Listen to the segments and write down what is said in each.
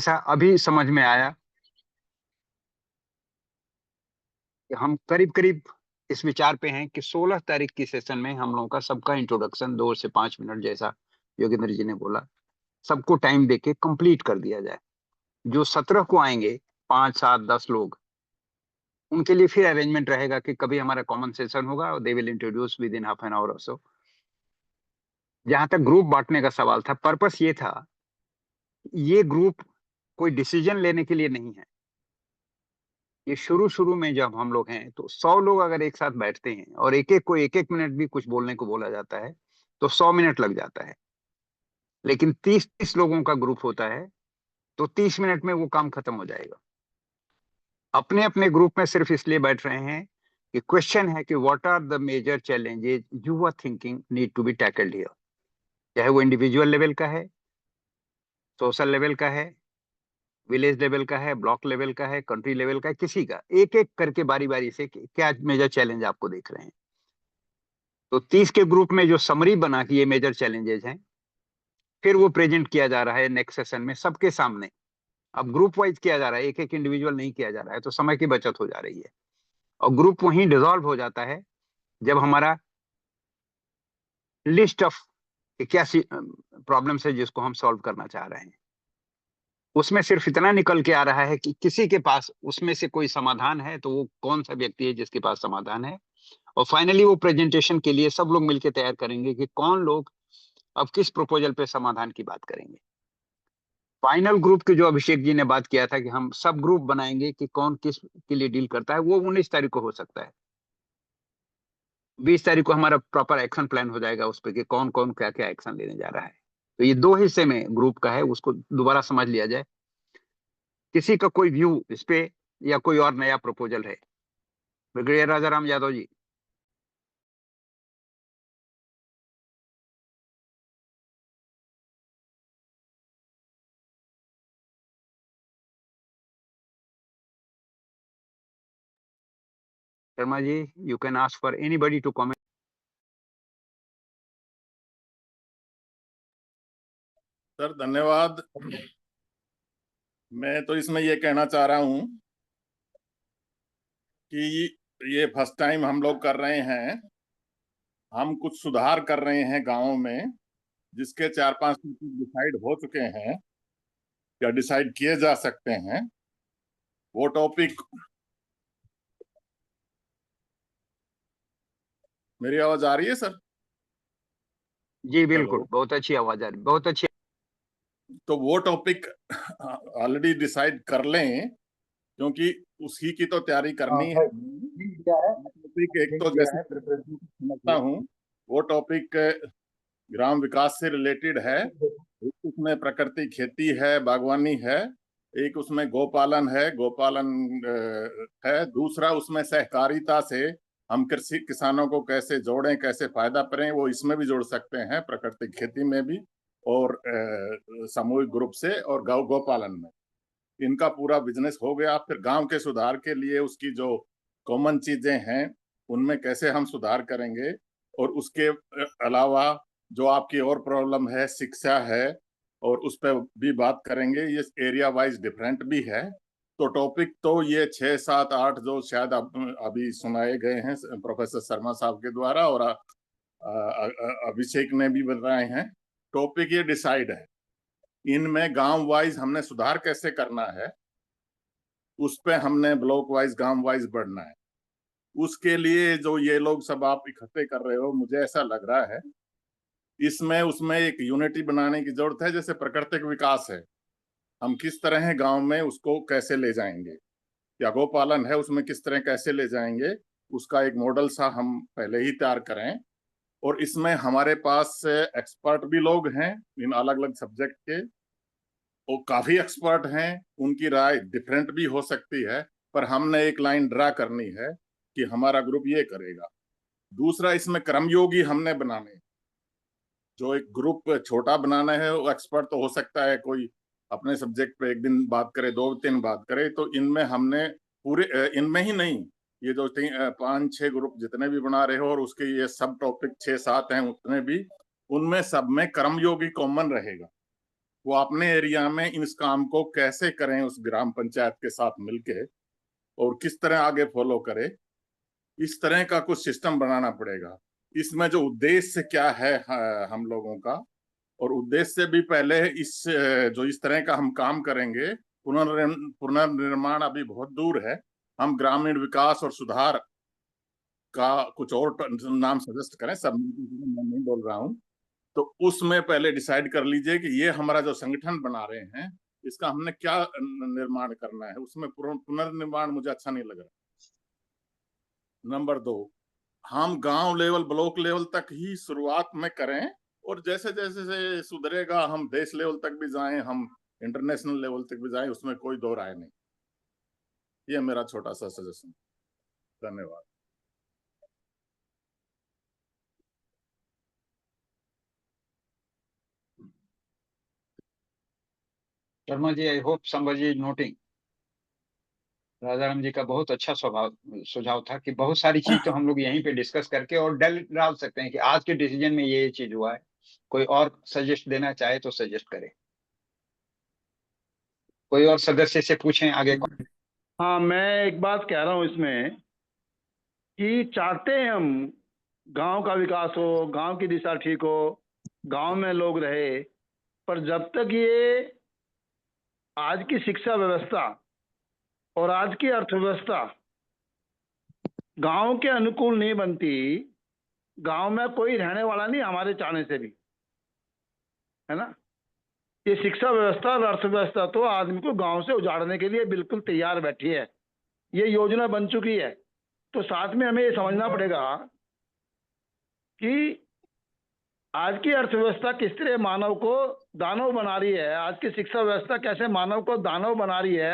ऐसा अभी समझ में आया कि हम करीब करीब इस विचार पे हैं कि 16 तारीख की सेशन में हम लोगों का सबका इंट्रोडक्शन 2 से 5 मिनट जैसा योगेंद्र जी ने बोला, सबको टाइम देके कंप्लीट कर दिया जाए। जो 17 को आएंगे, 5 7 10 लोग, उनके लिए फिर अरेंजमेंट रहेगा कि कभी हमारा कॉमन सेशन होगा और they will introduce with in half an hour और सो। जहां तक ग्रुप बांटने का सवाल था, पर्पस ये था, ये ग्रुप कोई डिसीजन लेने के लिए नहीं है। ये शुरू शुरू में जब हम लोग हैं तो 100 लोग अगर एक साथ बैठते हैं और एक एक को एक एक मिनट भी कुछ बोलने को बोला जाता है तो 100 मिनट लग जाता है। लेकिन 30 30 लोगों का ग्रुप होता है तो 30 मिनट में वो काम खत्म हो जाएगा। अपने अपने ग्रुप में सिर्फ इसलिए बैठ रहे हैं कि क्वेश्चन है कि what are the major challenges you are thinking need to be tackled here. चाहे वो इंडिविजुअल लेवल का है, सोशल लेवल का है, विलेज लेवल का है, ब्लॉक लेवल का है, कंट्री लेवल का है, किसी का एक एक करके बारी बारी से क्या मेजर चैलेंज आपको देख रहे हैं। तो 30 के ग्रुप में जो समरी बना कि ये मेजर चैलेंजेस हैं, फिर वो प्रेजेंट किया जा रहा है नेक्स्ट सेशन में सबके सामने। अब ग्रुप वाइज किया जा रहा है, एक एक इंडिविजुअल नहीं किया जा रहा है, तो समय की बचत हो जा रही है। और ग्रुप वहीं डिसॉल्व हो जाता है जब हमारा लिस्ट ऑफ क्या प्रॉब्लम्स है जिसको हम सॉल्व करना चाह रहे हैं, उसमें सिर्फ इतना निकल के आ रहा है कि किसी के पास उसमें से कोई समाधान है तो वो कौन सा व्यक्ति है जिसके पास समाधान है। और फाइनली वो प्रेजेंटेशन के लिए सब लोग मिलकर तैयार करेंगे कि कौन लोग अब किस प्रपोजल पे समाधान की बात करेंगे। फाइनल ग्रुप की जो अभिषेक जी ने बात किया था कि हम सब ग्रुप बनाएंगे कि कौन किस के लिए डील करता है, वो 19 तारीख को हो सकता है। 20 तारीख को हमारा प्रॉपर एक्शन प्लान हो जाएगा उस पर कि कौन कौन क्या क्या एक्शन लेने जा रहा है। तो ये दो हिस्से में ग्रुप का है, उसको दोबारा समझ लिया जाए। किसी का कोई व्यू इस पे या कोई और नया प्रपोजल है? Brigadier Rajaram Yadav ji. Sharma ji, you can ask for anybody to comment. Sir धन्यवाद। मैं तो इसमें ये कहना चाह रहा हूं कि ये फर्स्ट टाइम हम लोग कर रहे हैं। हम कुछ सुधार कर रहे हैं गांवों में, जिसके 4 5 डिसाइड हो चुके हैं या डिसाइड किए जा सकते हैं। वो टॉपिक, मेरी आवाज आ रही है सर? जी बिल्कुल, हेलो। बहुत अच्छी आवाज आ रही, बहुत अच्छी। तो वो टॉपिक ऑलरेडी डिसाइड कर लें, क्योंकि उसी की तो तैयारी करनी है। टॉपिक एक तो जैसे समझता हूँ, वो टॉपिक ग्राम विकास से रिलेटेड है। एक उसमें प्रकृति खेती है, बागवानी है। एक उसमें गोपालन है, गोपालन है। दूसरा उसमें सहकारिता से हम कृषि किसानों को कैसे जोड़ें, कैसे फायदा करें, वो इसमें भी जोड़ सकते हैं, प्राकृतिक खेती में भी और सामूहिक ग्रुप से, और गौ गोपालन में। इनका पूरा बिजनेस हो गया। फिर गांव के सुधार के लिए उसकी जो कॉमन चीजें हैं उनमें कैसे हम सुधार करेंगे, और उसके अलावा जो आपकी और प्रॉब्लम है, शिक्षा है, और उस पर भी बात करेंगे। ये एरिया वाइज डिफरेंट भी है। तो टॉपिक तो ये 6 7 8 जो शायद अभी सुनाए गए हैं प्रोफेसर शर्मा साहब के द्वारा, और अभिषेक ने भी बताए हैं। टॉपिक ये डिसाइड है। इनमें गांव वाइज हमने सुधार कैसे करना है, उस पे हमने ब्लॉक वाइज गांव वाइज बढ़ना है। उसके लिए जो ये लोग सब आप इकट्ठे कर रहे हो, मुझे ऐसा लग रहा है इसमें उसमें एक यूनिटी बनाने की जरूरत है। जैसे प्राकृतिक विकास है, हम किस तरह है गांव में उसको कैसे ले जाएंगे, या गोपालन है उसमें किस तरह कैसे ले जाएंगे, उसका एक मॉडल सा हम पहले ही तैयार करें। और इसमें हमारे पास एक्सपर्ट भी लोग हैं इन अलग अलग सब्जेक्ट के, वो काफी एक्सपर्ट हैं। उनकी राय डिफरेंट भी हो सकती है, पर हमने एक लाइन ड्रा करनी है कि हमारा ग्रुप ये करेगा। दूसरा, इसमें कर्मयोगी हमने बनाने, जो एक ग्रुप छोटा बनाना है, वो एक्सपर्ट तो हो सकता है कोई अपने सब्जेक्ट पे एक दिन बात करे, 2 3 बात करे। तो इनमें हमने पूरे इनमें ही नहीं, ये जो 5 6 ग्रुप जितने भी बना रहे हो, और उसके ये सब टॉपिक 6 7 हैं उतने भी, उनमें सब में कर्मयोगी कॉमन रहेगा। वो अपने एरिया में इस काम को कैसे करें उस ग्राम पंचायत के साथ मिलके, और किस तरह आगे फॉलो करे, इस तरह का कुछ सिस्टम बनाना पड़ेगा। इसमें जो उद्देश्य क्या है हम लोगों का, और उद्देश्य से भी पहले जो इस तरह का हम काम करेंगे, पुनर्निर्माण अभी बहुत दूर है। हम ग्रामीण विकास और सुधार का कुछ और नाम सजेस्ट करें, सब मैं नहीं बोल रहा हूं। तो उसमें पहले डिसाइड कर लीजिए कि ये हमारा जो संगठन बना रहे हैं, इसका हमने क्या निर्माण करना है। उसमें पुनर्निर्माण मुझे अच्छा नहीं लग रहा। नंबर 2, हम गांव लेवल, ब्लॉक लेवल तक ही शुरुआत में करें, और जैसे जैसे से सुधरेगा हम देश लेवल तक भी जाएं, हम इंटरनेशनल लेवल तक भी जाएं, उसमें कोई दो राय नहीं। ये मेरा छोटा सा सजेशन। धन्यवाद। Sharma ji, I hope somebody noting. Rajaram ji का बहुत अच्छा स्वभाव सुझाव था कि बहुत सारी चीज तो हम लोग यहीं पे डिस्कस करके और डाल सकते हैं कि आज के डिसीजन में ये चीज हुआ है। कोई और सजेस्ट देना चाहे तो सजेस्ट करे। कोई और सदस्य से पूछें आगे। हाँ, मैं एक बात कह रहा हूँ इसमें कि चाहते हैं हम गांव का विकास हो, गांव की दिशा ठीक हो, गांव में लोग रहे, पर जब तक ये आज की शिक्षा व्यवस्था और आज की अर्थव्यवस्था गांव के अनुकूल नहीं बनती, गांव में कोई रहने वाला नहीं हमारे चाहने से भी, है ना। ये शिक्षा व्यवस्था और अर्थव्यवस्था तो आदमी को गांव से उजाड़ने के लिए बिल्कुल तैयार बैठी है। ये योजना बन चुकी है। तो साथ में हमें ये समझना पड़ेगा कि आज की अर्थव्यवस्था किस तरह मानव को दानव बना रही है, आज की शिक्षा व्यवस्था कैसे मानव को दानव बना रही है।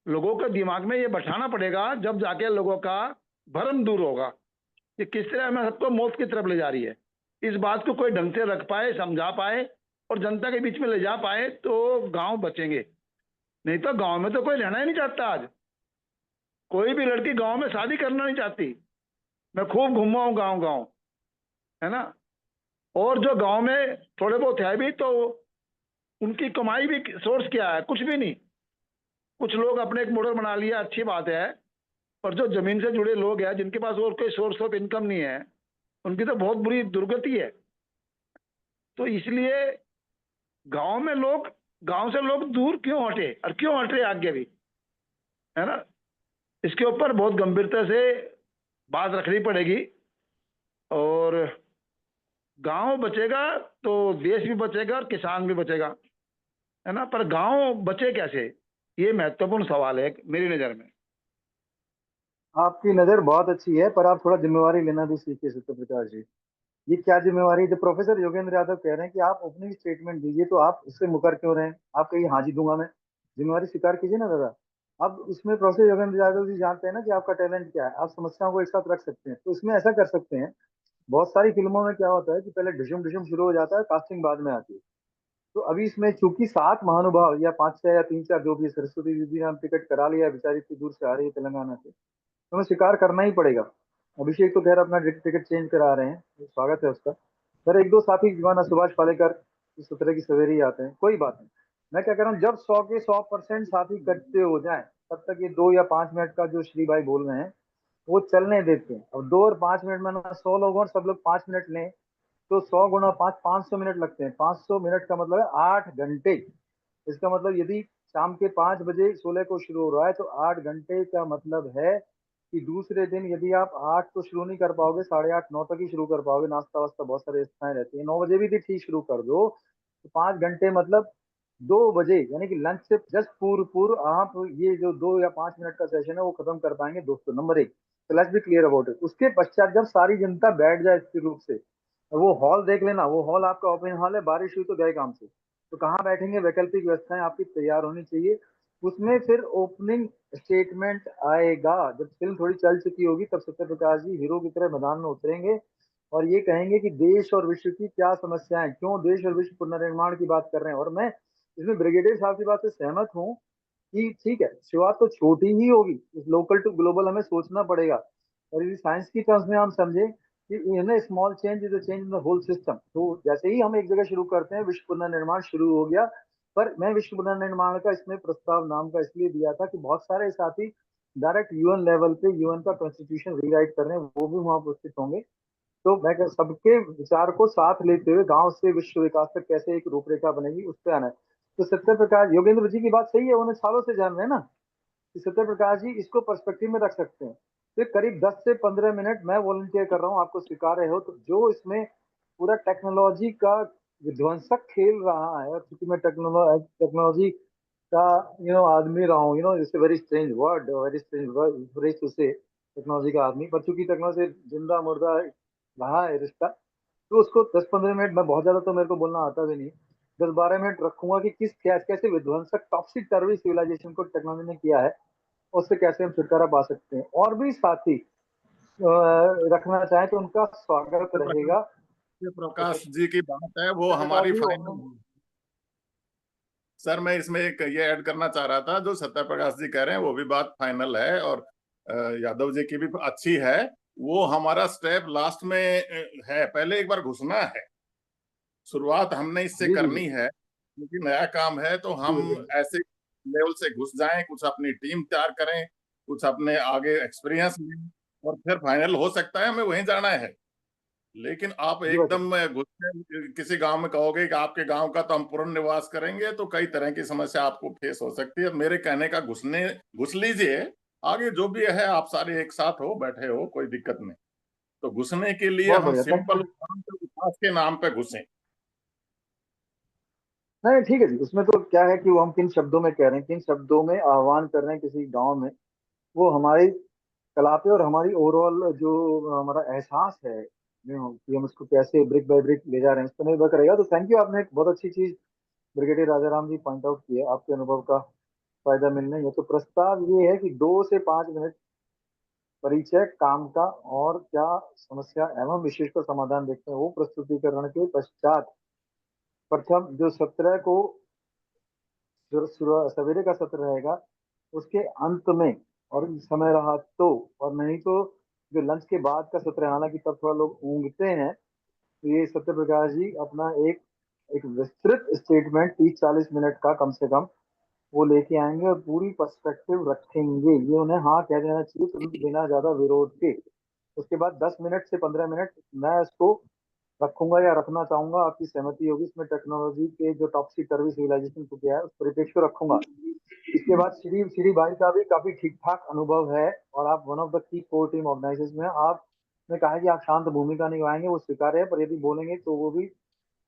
लोगों के दिमाग में ये बैठाना पड़ेगा, जब जाके लोगों का भ्रम दूर होगा कि किस तरह हमें सबको मौत की तरफ ले जा रही है। इस बात को कोई ढंग से रख पाए, समझा पाए और जनता के बीच में ले जा पाए तो गांव बचेंगे। नहीं तो गांव में तो कोई रहना ही नहीं चाहता। आज कोई भी लड़की गांव में शादी करना नहीं चाहती। मैं खूब घूमा हूं गांव गांव, है ना। और जो गांव में थोड़े बहुत है भी, तो उनकी कमाई भी सोर्स क्या है? कुछ भी नहीं। कुछ लोग अपने एक मॉडल बना लिया, अच्छी बात है, पर जो जमीन से जुड़े लोग हैं जिनके पास और कोई सोर्स ऑफ इनकम नहीं है, उनकी तो बहुत बुरी दुर्गति है। तो इसलिए गांव में लोग, गांव से लोग दूर क्यों हटे और क्यों हट रहे आगे भी, है ना। इसके ऊपर बहुत गंभीरता से बात रखनी पड़ेगी। और गांव बचेगा तो देश भी बचेगा और किसान भी बचेगा, है ना। पर गांव बचे कैसे, ये महत्वपूर्ण सवाल है मेरी नजर में। आपकी नजर बहुत अच्छी है, पर आप थोड़ा जिम्मेवारी लेना भी सीखिए सत्य प्रकाश जी। ये क्या जिम्मेवारी? जब प्रोफेसर योगेंद्र यादव कह रहे हैं कि आप ओपनिंग स्टेटमेंट दीजिए, तो आप इससे मुकर क्यों रहे हैं? आप कहिए हाँ जी दूंगा मैं। जिम्मेवारी स्वीकार कीजिए ना दादा। अब इसमें प्रोफेसर योगेंद्र यादव जी जानते हैं ना कि आपका टैलेंट क्या है, आप समस्याओं को एक साथ रख सकते हैं। तो इसमें ऐसा कर सकते हैं, बहुत सारी फिल्मों में क्या होता है कि पहले डिशुम डिशुम शुरू हो जाता है, कास्टिंग बाद में आती है। तो अभी इसमें चूंकि 7 महानुभाव या 5 6 या 3 4 जो भी है, सरस्वती दीदी ने हम टिकट करा लिया है, बेचारी इतनी दूर से आ रही है तेलंगाना से, तो हमें स्वीकार करना ही पड़ेगा। अभिषेक तो खैर अपना टिकट चेंज करा रहे हैं, स्वागत है उसका। सर एक दो साथी दीवाना सुभाष पालेकर इस तरह की सवेरे ही आते हैं, कोई बात नहीं। मैं क्या कह रहा हूँ, जब 100 के 100% साथी इकट्ठे हो जाए, तब तक ये 2 या 5 मिनट का जो श्री भाई बोल रहे हैं वो चलने देते हैं। अब 2 और 5 मिनट में ना 100 लोग और सब लोग 5 मिनट लें, तो 100 गुणा 5 500 मिनट लगते हैं। 500 मिनट का मतलब है 8 घंटे। इसका मतलब यदि शाम के 5 बजे 16 को शुरू हो रहा है, तो 8 घंटे का मतलब है कि दूसरे दिन यदि आप 8 तो शुरू नहीं कर पाओगे, 8:30 9 तक ही शुरू कर पाओगे। नाश्ता वास्ता बहुत सारे स्थाएं रहती है, 9 बजे भी ठीक शुरू कर दो, तो 5 घंटे मतलब 2 बजे, यानी कि लंच से जस्ट पूर्व पूर्व आप ये जो 2 या 5 मिनट का सेशन है वो खत्म कर पाएंगे दोस्तों। नंबर 1, तो let's be clear about it. उसके पश्चात जब सारी जनता बैठ जाए स्थिर रूप से, वो हॉल देख लेना, वो हॉल आपका ओपन हॉल है, बारिश हुई तो गए काम से। तो कहाँ बैठेंगे, वैकल्पिक व्यवस्थाएं आपकी तैयार होनी चाहिए। उसमें फिर ओपनिंग स्टेटमेंट आएगा जब फिल्म थोड़ी चल चुकी होगी, तब सत्य प्रकाश जी हीरो की तरह मैदान में उतरेंगे और ये कहेंगे कि देश और विश्व की क्या समस्याएं, क्यों देश और विश्व पुनर्निर्माण की बात कर रहे हैं। और मैं इसमें ब्रिगेडियर साहब की बात से सहमत हूँ कि ठीक है, शुरुआत तो छोटी ही होगी, इस लोकल टू ग्लोबल हमें सोचना पड़ेगा। और यदि साइंस की टर्म्स में हम समझे कि in small change is a change in the whole system, तो जैसे ही हम एक जगह शुरू करते हैं, विश्व पुनर्निर्माण शुरू हो गया। पर मैं विश्व पुनर्निर्माण का इसमें प्रस्ताव नाम का इसलिए दिया था कि बहुत सारे साथी डायरेक्ट यूएन लेवल पे यूएन का कॉन्स्टिट्यूशन रीराइट कर रहे हैं, वो भी वहां उपस्थित होंगे। तो सबके विचार को साथ लेते हुए गांव से विश्व विकास तक कैसे एक रूपरेखा बनेगी, उस पर आना है। तो सत्य प्रकाश योगेंद्र जी की बात सही है, उन्हें सालों से जान रहे हैं ना कि सत्य प्रकाश जी इसको पर्सपेक्टिव में रख सकते हैं। तो करीब 10 से 15 मिनट मैं वॉलंटियर कर रहा हूँ, आपको स्वीकार्य हो तो, जो इसमें पूरा टेक्नोलॉजी का विध्वंसक खेल रहा है, क्योंकि मैं टेक्नोलॉजी का आदमी रहा हूँ, it's very strange word, very strange phrase to say technology का आदमी, पर चूंकि टेक्नोलॉजी जिंदा मुर्दा रहा है रिश्ता, तो उसको 10-15 मिनट, मैं बहुत ज्यादा तो मेरे को बोलना आता भी नहीं, 10-12 मिनट रखूंगा कि कैसे विध्वंसक टॉक्सिक टेररिस्ट सिविलाइजेशन को टेक्नोलॉजी ने किया है, उससे कैसे हम छुटकारा पा सकते हैं। और भी साथी रखना चाहें तो उनका स्वागत रहेगा। प्रकाश जी की बात है वो हमारी फाइनल। सर मैं इसमें एक ये ऐड करना चाह रहा था, जो सत्य प्रकाश जी कह रहे हैं वो भी बात फाइनल है, और यादव जी की भी अच्छी है। वो हमारा स्टेप लास्ट में है, पहले एक बार घुसना है, शुरुआत हमने इससे जी जी करनी है, क्योंकि नया काम है। तो हम जी ऐसे लेवल से घुस जाएं, कुछ अपनी टीम तैयार करें, कुछ अपने आगे एक्सपीरियंस लें, और फिर फाइनल हो सकता है हमें वहीं जाना है। लेकिन आप जी एकदम घुस के किसी गांव में कहोगे कि आपके गांव का तो हम पूर्ण निवास करेंगे, तो कई तरह की समस्या आपको फेस हो सकती है। मेरे कहने का घुस लीजिए, आगे जो भी है आप सारे एक साथ हो, बैठे हो, कोई दिक्कत नहीं। तो घुसने के लिए बहुत हम बढ़िया, थैंक सिंपल यू। विकास के नाम पे घुसें। नहीं ठीक है जी, उसमें तो क्या है कि वो हम किन शब्दों में कह रहे हैं, किन शब्दों में आह्वान कर रहे हैं किसी गांव में, वो हमारी कला पे और हमारी ओवरऑल जो हमारा एहसास है कि हम उसको कैसे ब्रिक बाय ब्रिक ले जा रहे हैं, उस पर निर्भर करेगा। तो थैंक यू, आपने एक बहुत अच्छी चीज ब्रिगेडियर राजाराम जी पॉइंट आउट की है, आपके अनुभव का फायदा मिलना ही है। तो प्रस्ताव ये है कि 2 से 5 मिनट परिचय काम का और क्या समस्या एवं विशेष का समाधान देखते हैं, वो प्रस्तुतिकरण के पश्चात प्रथम जो 17 को सवेरे का सत्र रहेगा, उसके अंत में, और समय रहा तो, और नहीं तो जो लंच के बाद का सत्र है, हालांकि तब थोड़ा लोग ऊँगते हैं, तो ये सत्य प्रकाश जी अपना एक एक विस्तृत स्टेटमेंट 30-40 मिनट का कम से कम वो लेके आएंगे और पूरी पर्सपेक्टिव रखेंगे। ये उन्हें हाँ कह देना चाहिए तुरंत, बिना ज्यादा विरोध के। उसके बाद 10 मिनट से 15 मिनट मैं इसको रखूंगा या रखना चाहूंगा, आपकी सहमति होगी, इसमें टेक्नोलॉजी के जो टॉक्सिक सर्विस सिविलाइजेशन को किया है उस परिप्रेक्ष्य को रखूंगा। इसके बाद श्री श्री भाई का भी काफी ठीक ठाक अनुभव है, और आप one of the key core team organisers में हैं। आपने कहा है कि आप शांत भूमिका निभाएंगे, वो स्वीकार्य है, पर यदि बोलेंगे तो वो भी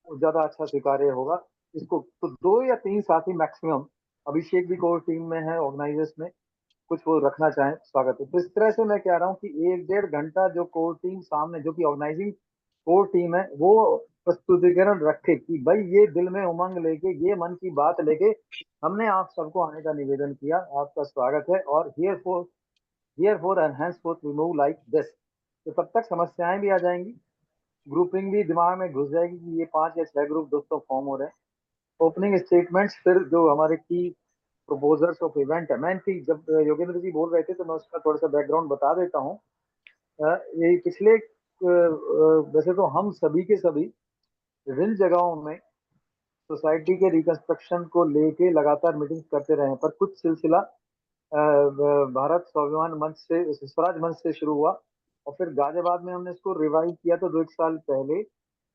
ज्यादा अच्छा स्वीकार्य होगा। इसको तो 2 या 3 साथी मैक्सिमम, अभिषेक भी कोर टीम में है ऑर्गेनाइजर्स में, कुछ वो रखना चाहें स्वागत है। तो इस तरह से मैं कह रहा हूँ कि 1-1.5 घंटा जो कोर टीम सामने, जो कि ऑर्गेनाइजिंग कोर टीम है, वो प्रस्तुतिकरण रखे कि भाई ये दिल में उमंग लेके, ये मन की बात लेके हमने आप सबको आने का निवेदन किया, आपका स्वागत है, और here for and henceforth we move like this. तो तब तक समस्याएं भी आ जाएंगी, ग्रुपिंग भी दिमाग में घुस जाएगी कि ये 5 या 6 ग्रुप दोस्तों फॉर्म हो रहे हैं। ओपनिंग स्टेटमेंट्स, फिर जो हमारे की प्रपोजर्स ऑफ इवेंट है, मैं इनकी जब योगेंद्र जी बोल रहे थे तो मैं उसका थोड़ा सा बैकग्राउंड बता देता हूँ। ये पिछले वैसे तो हम सभी के सभी विभिन्न जगहों में सोसाइटी के रिकंस्ट्रक्शन को लेके लगातार मीटिंग करते रहे हैं, पर कुछ सिलसिला भारत स्वाभिमान मंच से, स्वराज मंच से शुरू हुआ, और फिर गाजियाबाद में हमने इसको रिवाइव किया तो 2 एक साल पहले,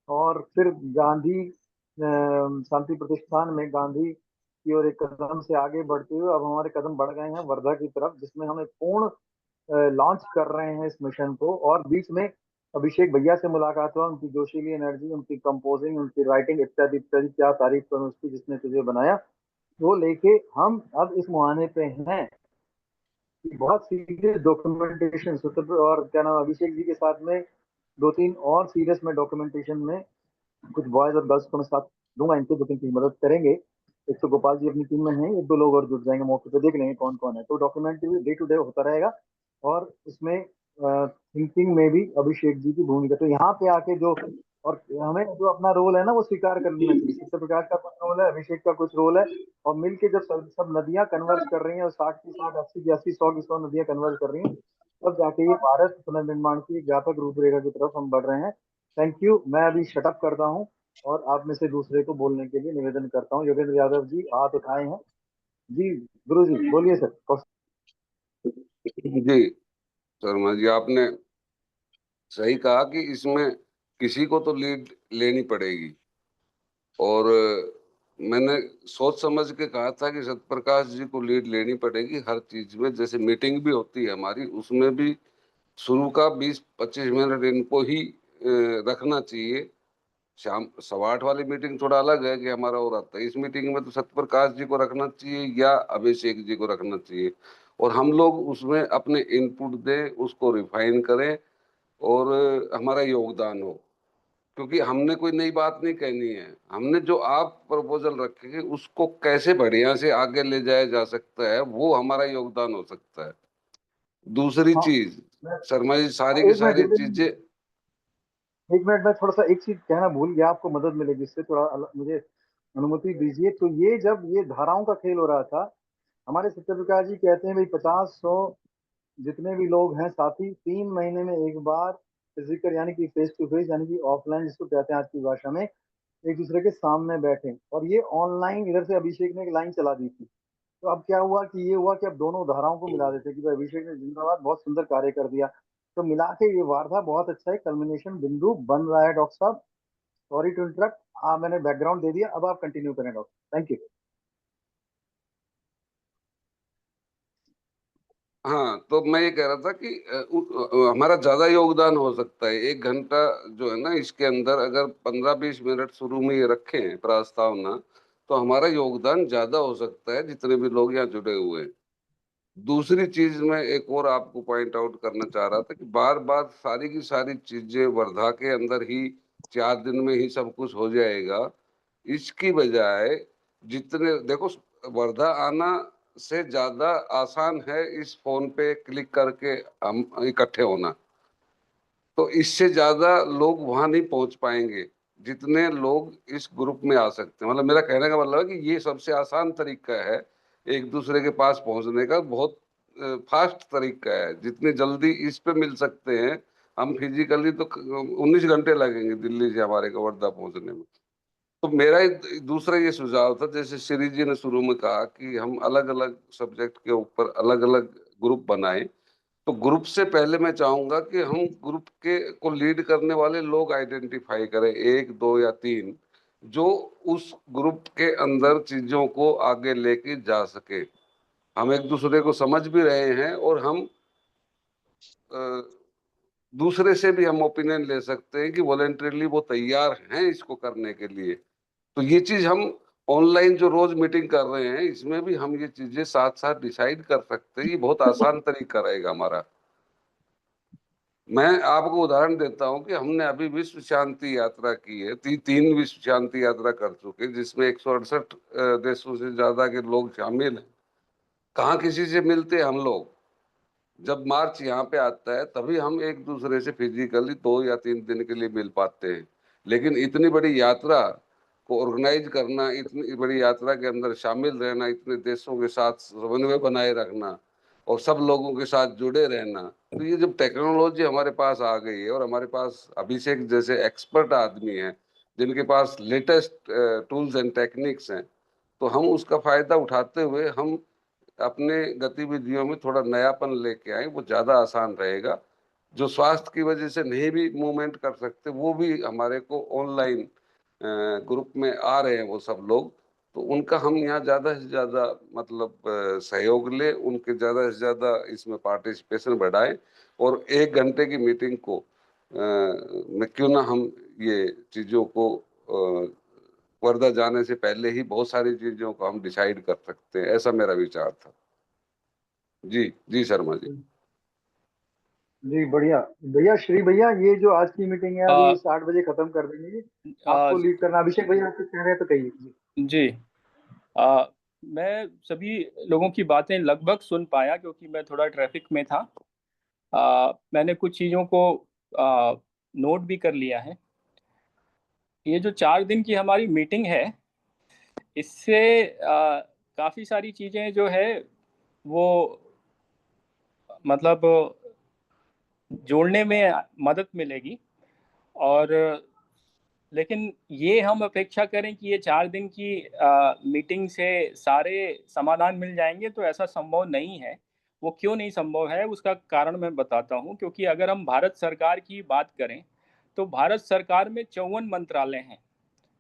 और फिर गांधी शांति प्रतिष्ठान में गांधी की ओर एक कदम से आगे बढ़ते हुए अब हमारे कदम बढ़ गए हैं वर्धा की तरफ, जिसमें हम एक पूर्ण लॉन्च कर रहे हैं इस मिशन को। और बीच में अभिषेक भैया से मुलाकात हुआ, उनकी जोशीली एनर्जी, उनकी कंपोजिंग, उनकी राइटिंग इत्यादि इत्यादि, क्या तारीफ करूं उसकी, जिसने तुझे बनाया, वो लेके हम अब इस मुहाने पे हैं कि बहुत सीरियस डॉक्यूमेंटेशन, और क्या नाम, अभिषेक जी के साथ में 2-3 और सीरियस में डॉक्यूमेंटेशन में कुछ बॉयज और गर्ल्स को मैं साथ दूंगा, इनके 2-3 की मदद करेंगे। एक तो गोपाल जी अपनी टीम में हैं, 1-2 लोग और जुड़ जाएंगे, मौके पे देख लेंगे कौन कौन है। तो डॉक्यूमेंट्री डे टू डे होता रहेगा, और इसमें थिंकिंग में भी अभिषेक जी की भूमिका। तो यहाँ पे आके जो, और हमें जो अपना रोल है ना वो स्वीकार कर लेना चाहिए। सत्य प्रकाश का कुछ रोल है, अभिषेक का कुछ रोल है, और मिलके जब सब नदियां कन्वर्ज कर रही हैं, और 60 की 60, 80 की 80, 100 की 100 नदियां कन्वर्ज कर रही हैं, तब जाके ये भारत पुनर्निर्माण की एक व्यापक रूपरेखा की तरफ हम बढ़ रहे हैं। थैंक यू, मैं अभी शटअप करता हूँ। और आप में से दूसरे को बोलने के लिए निवेदन करता हूँ। योगेंद्र यादव जी हाथ उठाए हैं। जी गुरु जी बोलिए सर। जी शर्मा जी, आपने सही कहा कि इसमें किसी को तो लीड लेनी पड़ेगी। और मैंने सोच समझ के कहा था कि सत्यप्रकाश जी को लीड लेनी पड़ेगी हर चीज में। जैसे मीटिंग भी होती है हमारी, उसमें भी शुरू का 20-25 मिनट इनको ही रखना चाहिए। शाम 8:15 वाली मीटिंग थोड़ा अलग है कि हमारा हो रहा था। इस मीटिंग में तो सत्यप्रकाश जी को रखना चाहिए या अभिषेक जी को रखना चाहिए, और हम लोग उसमें अपने इनपुट दें, उसको रिफाइन करें और हमारा योगदान हो। क्योंकि हमने कोई नई बात नहीं कहनी है, हमने जो आप प्रपोजल रखेंगे उसको कैसे बढ़िया से आगे ले जाया जा सकता है, वो हमारा योगदान हो सकता है। दूसरी हाँ चीज, मैं शर्मा जी, सारी की एक मिनट सारी योगेंद्र जी, चीजें। एक मिनट मैं थोड़ा सा एक चीज कहना भूल गया, आपको मदद मिलेगी इससे, थोड़ा मुझे अनुमति दीजिए। तो ये जब ये धाराओं का खेल हो रहा था, हमारे सत्यप्रकाश जी कहते हैं भाई 50-100 जितने भी लोग हैं साथी 3 महीने में एक बार फिजिकल यानी कि फेस टू फेस यानी कि ऑफलाइन जिसको कहते हैं आज की भाषा में, एक दूसरे के सामने बैठे। और ये ऑनलाइन इधर से अभिषेक ने एक लाइन चला दी थी। तो अब क्या हुआ कि ये हुआ कि अब दोनों धाराओं को मिला देते कि भाई अभिषेक ने जिंदाबाद बहुत सुंदर कार्य कर दिया। तो मिला के ये वार्ता बहुत अच्छा है, कल्मिनेशन बिंदु बन रहा है। डॉक्टर साहब सॉरी टू इंटरप्ट, मैंने बैकग्राउंड दे दिया, अब आप कंटिन्यू करें डॉक्टर, थैंक यू। हाँ, तो मैं ये कह रहा था कि हमारा ज्यादा योगदान हो सकता है। 1 घंटा जो है ना, इसके अंदर अगर 15-20 मिनट शुरू में ये रखें प्रस्तावना, तो हमारा योगदान ज्यादा हो सकता है जितने भी लोग यहाँ जुड़े हुए हैं। दूसरी चीज मैं एक और आपको पॉइंट आउट करना चाह रहा था कि बार बार सारी की सारी चीजें वर्धा के अंदर ही 4 दिन में ही सब कुछ हो जाएगा, इसकी बजाय जितने देखो, वर्धा आना से ज्यादा आसान है इस फोन पे क्लिक करके हम इकट्ठे होना। तो इससे ज्यादा लोग वहां नहीं पहुंच पाएंगे जितने लोग इस ग्रुप में आ सकते हैं। मतलब मेरा कहने का मतलब है कि ये सबसे आसान तरीका है एक दूसरे के पास पहुंचने का, बहुत फास्ट तरीका है। जितनी जल्दी इस पे मिल सकते हैं हम फिजिकली, तो 19 घंटे लगेंगे दिल्ली से हमारे को वर्धा पहुंचने में। तो मेरा दूसरा ये सुझाव था, जैसे श्री जी ने शुरू में कहा कि हम अलग अलग सब्जेक्ट के ऊपर अलग अलग ग्रुप बनाएं। तो ग्रुप से पहले मैं चाहूंगा कि हम ग्रुप के को लीड करने वाले लोग आइडेंटिफाई करें, 1, 2 या 3, जो उस ग्रुप के अंदर चीजों को आगे लेके जा सके। हम एक दूसरे को समझ भी रहे हैं और हम अ, दूसरे से भी हम ओपिनियन ले सकते हैं कि वॉलेंटरली वो तैयार हैं इसको करने के लिए। तो ये चीज हम ऑनलाइन जो रोज मीटिंग कर रहे हैं, इसमें भी हम ये चीजें साथ साथ डिसाइड कर सकते हैं। ये बहुत आसान तरीका रहेगा हमारा। मैं आपको उदाहरण देता हूं कि हमने अभी विश्व शांति यात्रा की है, 3 विश्व शांति यात्रा कर चुके हैं, जिसमें 168 देशों से ज्यादा के लोग शामिल हैं। कहाँ किसी से मिलते हैं हम लोग? जब मार्च यहाँ पे आता है तभी हम एक दूसरे से फिजिकली 2 या 3 दिन के लिए मिल पाते हैं। लेकिन इतनी बड़ी यात्रा को ऑर्गेनाइज करना, इतनी बड़ी यात्रा के अंदर शामिल रहना, इतने देशों के साथ समन्वय बनाए रखना और सब लोगों के साथ जुड़े रहना, तो ये जब टेक्नोलॉजी हमारे पास आ गई है और हमारे पास अभिषेक जैसे एक्सपर्ट आदमी हैं जिनके पास लेटेस्ट टूल्स एंड टेक्निक्स हैं, तो हम उसका फायदा उठाते हुए हम अपने गतिविधियों में थोड़ा नयापन लेके आए, वो ज्यादा आसान रहेगा। जो स्वास्थ्य की वजह से नहीं भी मूवमेंट कर सकते, वो भी हमारे को ऑनलाइन ग्रुप में आ रहे हैं वो सब लोग। तो उनका हम यहाँ ज्यादा से ज्यादा मतलब सहयोग ले, उनके ज्यादा से ज्यादा इसमें पार्टिसिपेशन बढ़ाएं। और 1 घंटे की मीटिंग को में क्यों ना हम ये चीजों को वर्धा जाने से पहले ही बहुत सारी चीजों को हम डिसाइड कर सकते हैं, ऐसा मेरा विचार था। जी जी शर्मा जी। जी बढ़िया। भैया श्री भैया, ये जो आज की मीटिंग है अभी आ, 60 बजे खत्म कर देंगे, आ, आपको लीड करना। अभिषेक भैया आप कुछ कह रहे हैं तो कहिए जी। जी। आ, मैं सभी लोगों की बातें लगभग सुन पाया क्योंकि मैं थोड़ा ट्रैफिक में था। मैंने कुछ चीज़ों को नोट भी कर लिया है। ये जो 4 दिन की हमारी मीटिंग है, इससे काफ़ी सारी चीज़ें जो है वो मतलब जोड़ने में मदद मिलेगी। और लेकिन ये हम अपेक्षा करें कि ये 4 दिन की मीटिंग से सारे समाधान मिल जाएंगे, तो ऐसा संभव नहीं है। वो क्यों नहीं संभव है, उसका कारण मैं बताता हूँ। क्योंकि अगर हम भारत सरकार की बात करें, तो भारत सरकार में 54 मंत्रालय हैं,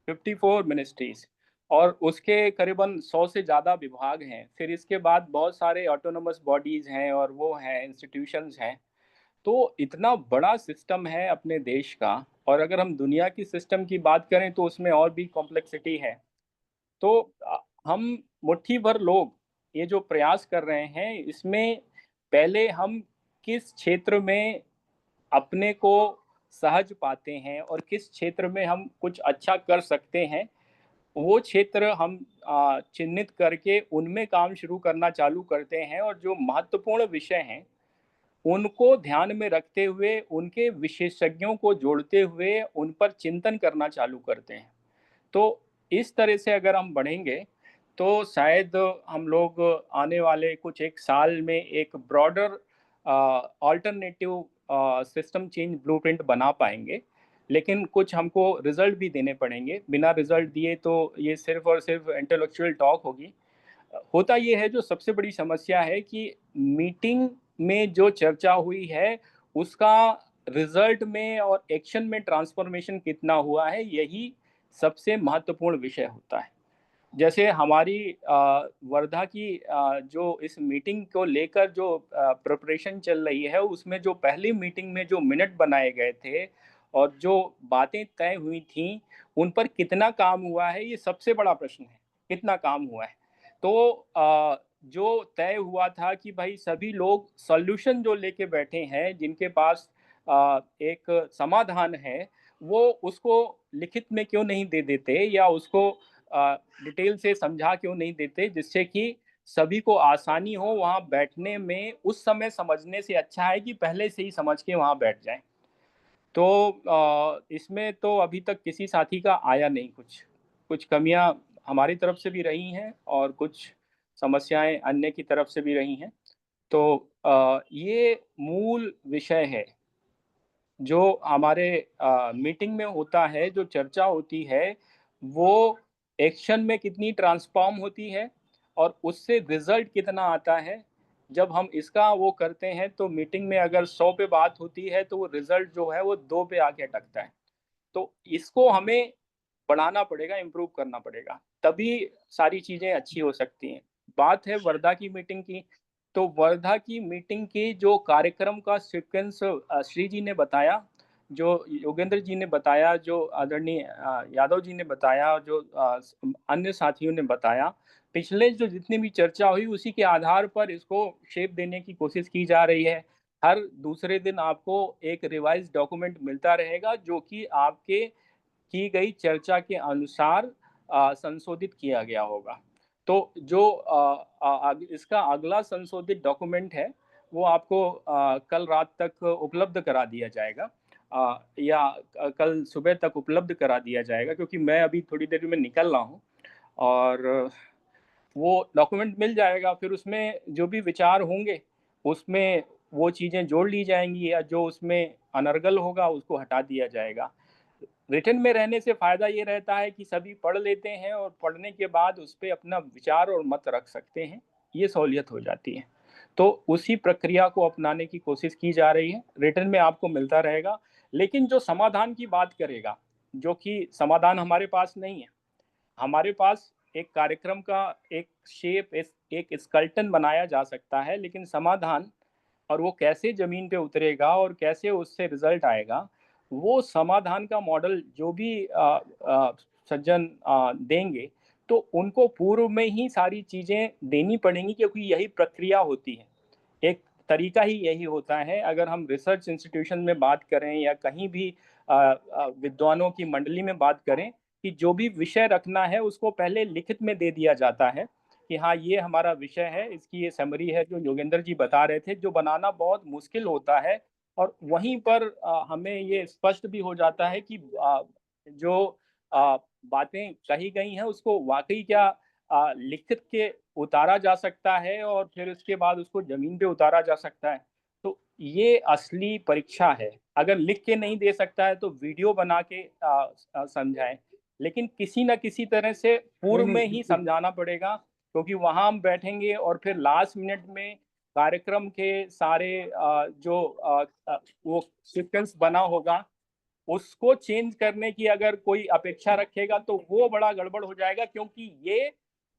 54 मिनिस्ट्रीज, और उसके करीबन 100 से ज़्यादा विभाग हैं। फिर इसके बाद बहुत सारे ऑटोनोमस बॉडीज़ हैं, और वो हैं इंस्टीट्यूशंस हैं। तो इतना बड़ा सिस्टम है अपने देश का, और अगर हम दुनिया की सिस्टम की बात करें तो उसमें और भी कॉम्प्लेक्सिटी है। तो हम मुट्ठी भर लोग ये जो प्रयास कर रहे हैं, इसमें पहले हम किस क्षेत्र में अपने को सहज पाते हैं और किस क्षेत्र में हम कुछ अच्छा कर सकते हैं, वो क्षेत्र हम चिन्हित करके उनमें काम शुरू करना चालू करते हैं। और जो महत्वपूर्ण विषय हैं उनको ध्यान में रखते हुए, उनके विशेषज्ञों को जोड़ते हुए उन पर चिंतन करना चालू करते हैं। तो इस तरह से अगर हम बढ़ेंगे, तो शायद हम लोग आने वाले कुछ एक साल में एक broader alternative system change blueprint बना पाएंगे। लेकिन कुछ हमको रिजल्ट भी देने पड़ेंगे। बिना रिजल्ट दिए तो ये सिर्फ और सिर्फ इंटेलेक्चुअल टॉक होगी। होता ये है, जो सबसे बड़ी समस्या है कि मीटिंग में जो चर्चा हुई है उसका रिजल्ट में और एक्शन में ट्रांसफॉर्मेशन कितना हुआ है, यही सबसे महत्वपूर्ण विषय होता है। जैसे हमारी वर्धा की जो इस मीटिंग को लेकर जो प्रिपरेशन चल रही है, उसमें जो पहली मीटिंग में जो मिनट बनाए गए थे और जो बातें तय हुई थी, उन पर कितना काम हुआ है, ये सबसे बड़ा प्रश्न है। कितना काम हुआ है? तो जो तय हुआ था कि भाई सभी लोग सॉल्यूशन जो लेके बैठे हैं, जिनके पास एक समाधान है, वो उसको लिखित में क्यों नहीं दे देते, या उसको डिटेल से समझा क्यों नहीं देते, जिससे कि सभी को आसानी हो वहाँ बैठने में। उस समय समझने से अच्छा है कि पहले से ही समझ के वहाँ बैठ जाएं। तो इसमें तो अभी तक किसी साथी का आया नहीं। कुछ कुछ कमियां हमारी तरफ से भी रही हैं और कुछ समस्याएं अन्य की तरफ से भी रही हैं। तो ये मूल विषय है जो हमारे मीटिंग में होता है, जो चर्चा होती है, वो एक्शन में कितनी ट्रांसफॉर्म होती है और उससे रिजल्ट कितना आता है। जब हम इसका वो करते हैं, तो मीटिंग में अगर 100 पे बात होती है, तो वो रिजल्ट जो है वो 2 पे आके अटकता है। तो इसको हमें बढ़ाना पड़ेगा, इम्प्रूव करना पड़ेगा, तभी सारी चीज़ें अच्छी हो सकती हैं। बात है वर्धा की मीटिंग की, तो वर्धा की मीटिंग की जो कार्यक्रम का सीक्वेंस श्री जी ने बताया, जो योगेंद्र जी ने बताया, जो आदरणीय यादव जी ने बताया, जो अन्य साथियों ने बताया, पिछले जो जितनी भी चर्चा हुई उसी के आधार पर इसको शेप देने की कोशिश की जा रही है। हर दूसरे दिन आपको एक रिवाइज डॉक्यूमेंट मिलता रहेगा, जो कि आपके की गई चर्चा के अनुसार संशोधित किया गया होगा। तो जो इसका अगला संशोधित डॉक्यूमेंट है, वो आपको कल रात तक उपलब्ध करा दिया जाएगा, या कल सुबह तक उपलब्ध करा दिया जाएगा, क्योंकि मैं अभी थोड़ी देर में निकल रहा हूँ। और वो डॉक्यूमेंट मिल जाएगा, फिर उसमें जो भी विचार होंगे उसमें वो चीज़ें जोड़ ली जाएंगी, या जो उसमें अनर्गल होगा उसको हटा दिया जाएगा। रिटन में रहने से फ़ायदा ये रहता है कि सभी पढ़ लेते हैं और पढ़ने के बाद उस पे अपना विचार और मत रख सकते हैं, ये सहूलियत हो जाती है। तो उसी प्रक्रिया को अपनाने की कोशिश की जा रही है, रिटन में आपको मिलता रहेगा। लेकिन जो समाधान की बात करेगा, जो कि समाधान हमारे पास नहीं है, हमारे पास एक कार्यक्रम का एक शेप, एक स्केलेटन बनाया जा सकता है, लेकिन समाधान और वो कैसे ज़मीन पे उतरेगा और कैसे उससे रिज़ल्ट आएगा, वो समाधान का मॉडल जो भी सज्जन देंगे, तो उनको पूर्व में ही सारी चीज़ें देनी पड़ेंगी, क्योंकि यही प्रक्रिया होती है। एक तरीका ही यही होता है। अगर हम रिसर्च इंस्टीट्यूशन में बात करें या कहीं भी विद्वानों की मंडली में बात करें, कि जो भी विषय रखना है उसको पहले लिखित में दे दिया जाता है कि हाँ, ये हमारा विषय है, इसकी ये समरी है, जो योगेंद्र जी बता रहे थे, जो बनाना बहुत मुश्किल होता है। और वहीं पर हमें ये स्पष्ट भी हो जाता है कि जो बातें कही गई हैं उसको वाकई क्या लिखित के उतारा जा सकता है और फिर उसके बाद उसको जमीन पे उतारा जा सकता है। तो ये असली परीक्षा है अगर लिख के नहीं दे सकता है तो वीडियो बना के समझाए, लेकिन किसी न किसी तरह से पूर्व में ही समझाना पड़ेगा, क्योंकि वहां हम बैठेंगे और फिर लास्ट मिनट में कार्यक्रम के सारे वो सीक्वेंस बना होगा उसको चेंज करने की अगर कोई अपेक्षा रखेगा तो वो बड़ा गड़बड़ हो जाएगा, क्योंकि ये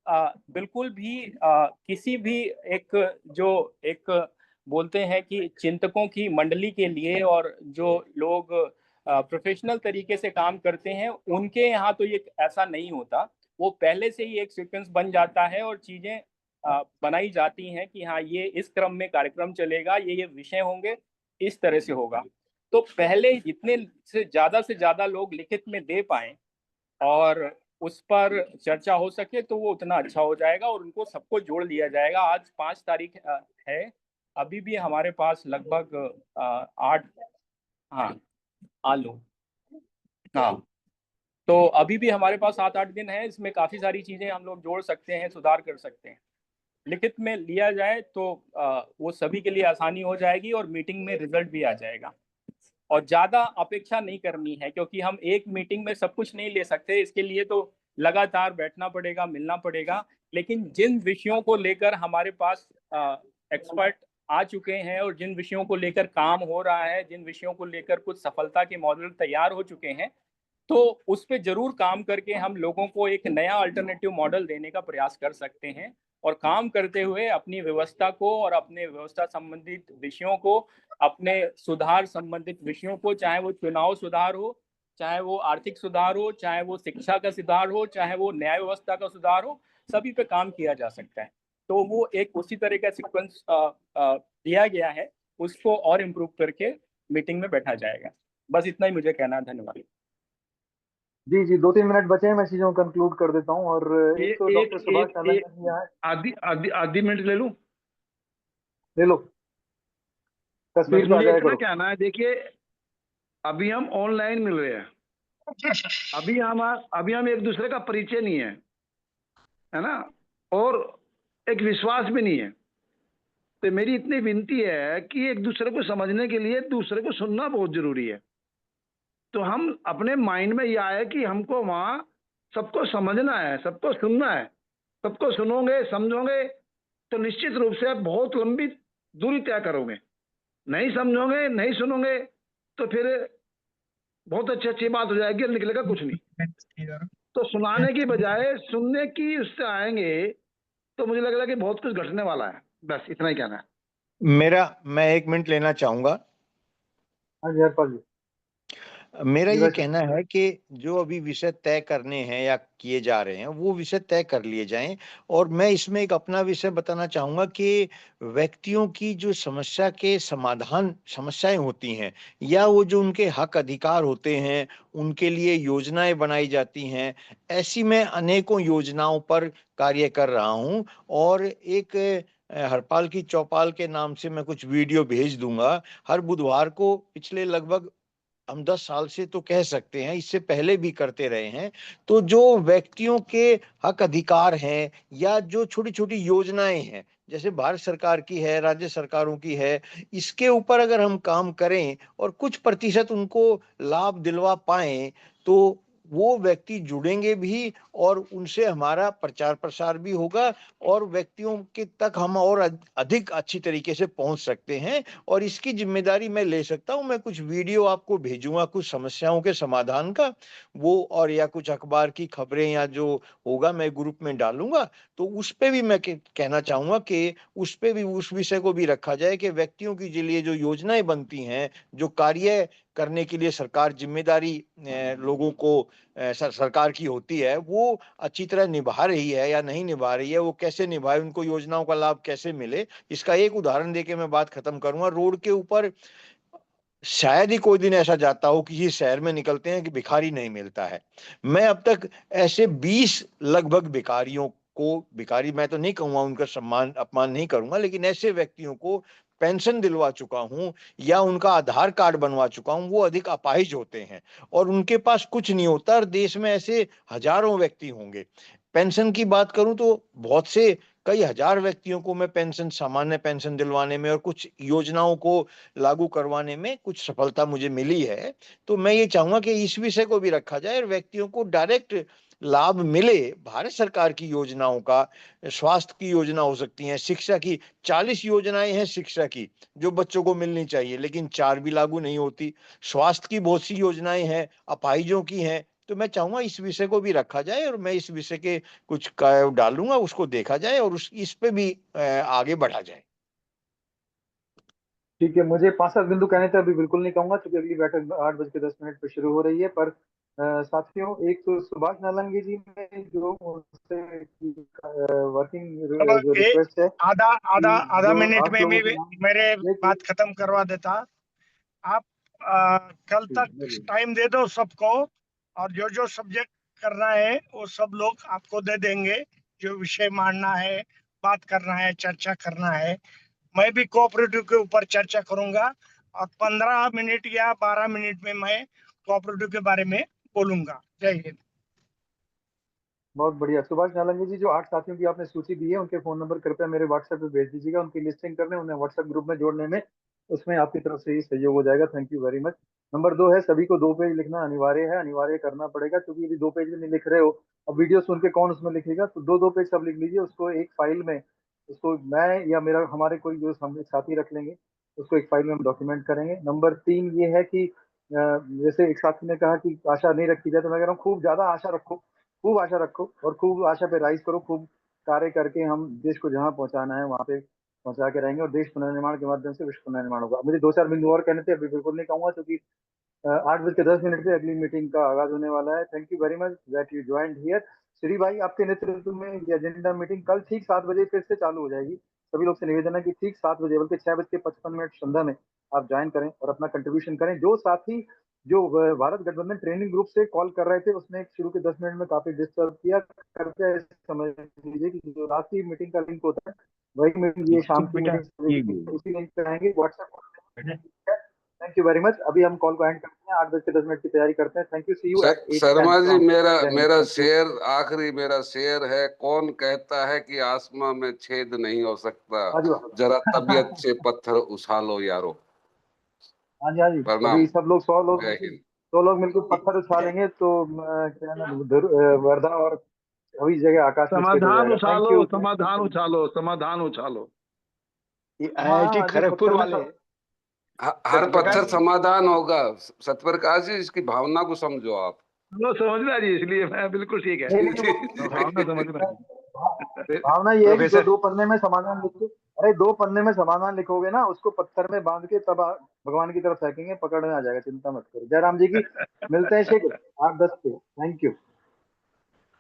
बिल्कुल भी किसी भी एक बोलते हैं कि चिंतकों की मंडली के लिए और जो लोग प्रोफेशनल तरीके से काम करते हैं उनके यहाँ तो ये ऐसा नहीं होता। वो पहले से ही एक सीक्वेंस बन जाता है और चीजें बनाई जाती हैं कि हाँ ये इस क्रम में कार्यक्रम चलेगा, ये विषय होंगे, इस तरह से होगा। तो पहले जितने से ज्यादा लोग लिखित में दे पाए और उस पर चर्चा हो सके तो वो उतना अच्छा हो जाएगा और उनको सबको जोड़ लिया जाएगा। आज 5 तारीख है, अभी भी हमारे पास लगभग 8, हाँ आलू, हाँ, तो अभी भी हमारे पास 7-8 दिन है। इसमें काफी सारी चीजें हम लोग जोड़ सकते हैं, सुधार कर सकते हैं। लिखित में लिया जाए तो वो सभी के लिए आसानी हो जाएगी और मीटिंग में रिजल्ट भी आ जाएगा। और ज्यादा अपेक्षा नहीं करनी है, क्योंकि हम एक मीटिंग में सब कुछ नहीं ले सकते, इसके लिए तो लगातार बैठना पड़ेगा, मिलना पड़ेगा। लेकिन जिन विषयों को लेकर हमारे पास एक्सपर्ट आ चुके हैं और जिन विषयों को लेकर काम हो रहा है, जिन विषयों को लेकर कुछ सफलता के मॉडल तैयार हो चुके हैं, तो उस पर जरूर काम करके हम लोगों को एक नया अल्टरनेटिव मॉडल देने का प्रयास कर सकते हैं। और काम करते हुए अपनी व्यवस्था को और अपने व्यवस्था संबंधित विषयों को, अपने सुधार संबंधित विषयों को, चाहे वो चुनाव सुधार हो, चाहे वो आर्थिक सुधार हो, चाहे वो शिक्षा का सुधार हो, चाहे वो न्याय व्यवस्था का सुधार हो, सभी पे काम किया जा सकता है। तो वो एक उसी तरह का सीक्वेंस दिया गया है, उसको और इम्प्रूव करके मीटिंग में बैठा जाएगा। बस इतना ही मुझे कहना है। धन्यवाद। जी जी, 2-3 मिनट बचे हैं, मैं चीजों को कंक्लूड कर देता हूँ। और एक तो एक डॉक्टर सुभाष एक चांदन एक ने यहाँ आधी मिनट ले लूं? ले लो, बस तस्वीर पे आ मुझे जाया इतना करो। कहना है, देखिए अभी हम ऑनलाइन मिल रहे हैं, अभी हम एक दूसरे का परिचय नहीं है ना, और एक विश्वास भी नहीं है। तो मेरी इतनी विनती है कि एक दूसरे को समझने के लिए दूसरे को सुनना बहुत जरूरी है। तो हम अपने माइंड में यह आए कि हमको वहां सबको समझना है, सबको सुनना है। सबको सुनोगे, समझोगे तो निश्चित रूप से आप बहुत लंबी दूरी तय करोगे। नहीं समझोगे, नहीं सुनोगे तो फिर बहुत अच्छी बात हो जाएगी और निकलेगा कुछ नहीं। तो सुनाने की बजाय सुनने की उससे आएंगे तो मुझे लग रहा है कि बहुत कुछ घटने वाला है। बस इतना ही कहना है। मैं 1 मिनट लेना चाहूंगा। हाँ जी हरपाल जी। मेरा जी ये भाई साहब। कहना है कि जो अभी विषय तय करने हैं या किए जा रहे हैं वो विषय तय कर लिए जाएं। और मैं इसमें एक अपना विषय बताना चाहूंगा कि व्यक्तियों की जो समस्या के समाधान समस्याएं होती हैं या वो जो उनके हक अधिकार होते हैं उनके लिए योजनाएं बनाई जाती हैं। ऐसी मैं अनेकों योजनाओं पर कार्य कर रहा हूं और एक हरपाल की चौपाल के नाम से मैं कुछ वीडियो भेज दूंगा हर बुधवार को। पिछले लगभग हम 10 साल से तो कह सकते हैं, इससे पहले भी करते रहे हैं। तो जो व्यक्तियों के हक अधिकार हैं या जो छोटी छोटी योजनाएं हैं जैसे भारत सरकार की है, राज्य सरकारों की है, इसके ऊपर अगर हम काम करें और कुछ प्रतिशत उनको लाभ दिलवा पाएं तो वो व्यक्ति जुड़ेंगे भी और उनसे हमारा प्रचार प्रसार भी होगा और व्यक्तियों के तक हम और अधिक अच्छी तरीके से पहुंच सकते हैं। और इसकी जिम्मेदारी मैं ले सकता हूं। मैं कुछ वीडियो आपको भेजूंगा कुछ समस्याओं के समाधान का, वो और या कुछ अखबार की खबरें या जो होगा मैं ग्रुप में डालूंगा। तो उस पे भी मैं कहना चाहूंगा कि उस पे भी उस विषय को भी रखा जाए कि व्यक्तियों के लिए जो योजनाएं बनती हैं, जो कार्य करने के लिए सरकार जिम्मेदारी लोगों को सरकार की होती है वो अच्छी तरह निभा रही है या नहीं निभा रही है, वो कैसे निभाए, उनको योजनाओं का लाभ कैसे मिले। इसका एक उदाहरण देके मैं बात खत्म करूंगा। रोड के ऊपर शायद ही कोई दिन ऐसा जाता हो कि ये शहर में निकलते हैं कि भिखारी नहीं मिलता है। मैं अब तक ऐसे 20 लगभग भिखारियों को, भिखारी मैं तो नहीं कहूंगा, उनका सम्मान अपमान नहीं करूंगा, लेकिन ऐसे व्यक्तियों को पेंशन दिलवा चुका हूं या उनका आधार कार्ड बनवा चुका हूं। वो अधिक अपाहिज होते हैं और उनके पास कुछ नहीं होता और देश में ऐसे हजारों व्यक्ति होंगे। पेंशन की बात करूं तो बहुत से कई हजार व्यक्तियों को मैं पेंशन, सामान्य पेंशन दिलवाने में और कुछ योजनाओं को लागू करवाने में कुछ सफलता मुझे मिली है। तो मैं ये चाहूंगा कि इस विषय को भी रखा जाए और व्यक्तियों को डायरेक्ट लाभ मिले भारत सरकार की योजनाओं का। स्वास्थ्य की योजना हो सकती है, शिक्षा की 40 योजनाएं हैं शिक्षा की जो बच्चों को मिलनी चाहिए, लेकिन 4 भी लागू नहीं होती। स्वास्थ्य की बहुत सी योजनाएं हैं, अपाहिजों की हैं। तो मैं चाहूंगा इस विषय को भी रखा जाए और मैं इस विषय के कुछ डालूंगा, उसको देखा जाए और इस पे भी आगे बढ़ा जाए। ठीक है, मुझे 5-7 बिंदु कहने थे, अभी बिल्कुल नहीं कहूंगा क्योंकि अगली बैठक 8:10 पे शुरू हो रही है। पर साथियों, एक तो सुभाष नालंगी जी ने जो मुझसे वर्किंग चलो जो रिक्वेस्ट है आधा आधा कि आधा जो मिनट 8 में लोगों भी के नाम मेरे देखिए। बात खत्म करवा देता। आप कल तक बोलिए। टाइम दे दो सबको, और जो जो सब्जेक्ट करना है वो सब लोग आपको दे देंगे। जो विषय मांडना है, बात करना है, चर्चा करना है, मैं भी कोऑपरेटिव के ऊपर चर्चा करूंगा और 15 मिनट या 12 मिनट में मैं कोऑपरेटिव के बारे में बोलूंगा। जय हिंद। बहुत बढ़िया सुभाष नालंगी जी, जो 8 साथियों की आपने सूची दी है उनके फोन नंबर कृपया मेरे व्हाट्सएप पे भेज दीजिएगा। उनकी लिस्टिंग करने, उन्हें व्हाट्सएप ग्रुप में जोड़ने में उसमें आपकी तरफ से ही सहयोग हो जाएगा। Thank you very much. Number 2 है, सभी को 2 पेज लिखना अनिवार्य है, अनिवार्य करना पड़ेगा क्योंकि यदि 2 पेज में नहीं लिख रहे हो, अब वीडियो सुन के कौन उसमें लिखेगा, तो 2-2 पेज सब लिख लीजिए। उसको एक फाइल में, उसको मैं या मेरा हमारे कोई जो हम साथी रख लेंगे, उसको एक फाइल में हम डॉक्यूमेंट करेंगे। नंबर 3 ये है कि जैसे एक साथी ने कहा कि आशा नहीं रखी जाए, तो मैं कह रहा हूँ खूब ज्यादा आशा रखो, खूब आशा रखो और खूब आशा पे राइज करो। खूब कार्य करके हम देश को जहां पहुंचाना है वहां पे पहुंचा के रहेंगे और देश पुनर्निर्माण के माध्यम से विश्व पुनर्निर्माण होगा। मुझे 2-4 बिंदु और कहने थे, अभी बिल्कुल नहीं कहूंगा क्योंकि 8:10 पे अगली मीटिंग का आगाज होने वाला है। Thank you very much that you joined here. Shri भाई, आपके नेतृत्व में ये एजेंडा मीटिंग कल ठीक 7 बजे फिर से चालू हो जाएगी। सभी लोग से निवेदन है कि ठीक 7 बजे, बल्कि 6:55 संध्या में आप ज्वाइन करें और अपना कंट्रीब्यूशन करें। जो साथी जो भारत गठबंधन ट्रेनिंग ग्रुप से कॉल कर रहे थे, उसने शुरू के 10 मिनट में काफी डिस्टर्ब किया। कृपया समझ लीजिए कि जो रात की मीटिंग का लिंक होता है वही मीटिंग, ये शाम की मीटिंग उसी लिंक पे आएंगे WhatsApp. Thank you very much. अभी हम कॉल को एंड करते हैं, 8:10 की तैयारी करते हैं। Thank you, see you at 8:10। Sharma ji, मेरा जय हिंद। मेरा थैंक यू। शेर, आखिरी मेरा शेर है, कौन कहता है कि आसमां में छेद नहीं हो सकता, हाँ जी, वाह। जरा तबीयत से पत्थर उछालो यारो। हाँ जी, हाँ जी। प्रणाम। अभी सब लोग 100 लोग जय हिंद। 100 लोग मिलकर पत्थर उछालेंगे तो क्या ना वर्धा और सभी जगह आकाश में छेद हो समाधान जाएगा। थैंक उछालो, यू। समाधान उछालो, समाधान उछालो। ये हाँ IIT हाँ, जो खड़गपुर पत्थर में वाले हर सत्यप्रकाश पत्थर जी। समाधान होगा। सत्यप्रकाश जी, इसकी भावना को समझो आप। लो समझना जी, इसलिए मैं बिल्कुल ठीक है। नहीं नहीं, जी, भावना समझना जी। भावना ये है कि जो प्रोफेसर 2 पन्ने में समाधान लिखो, अरे 2 पन्ने में समाधान लिखोगे ना, उसको पत्थर में बांध के तब भगवान की तरफ फेंकेंगे, पकड़ में आ जाएगा, चिंता मत करो। जयराम जी की मिलते हैं शीघ्र 8:10 पे। Thank you.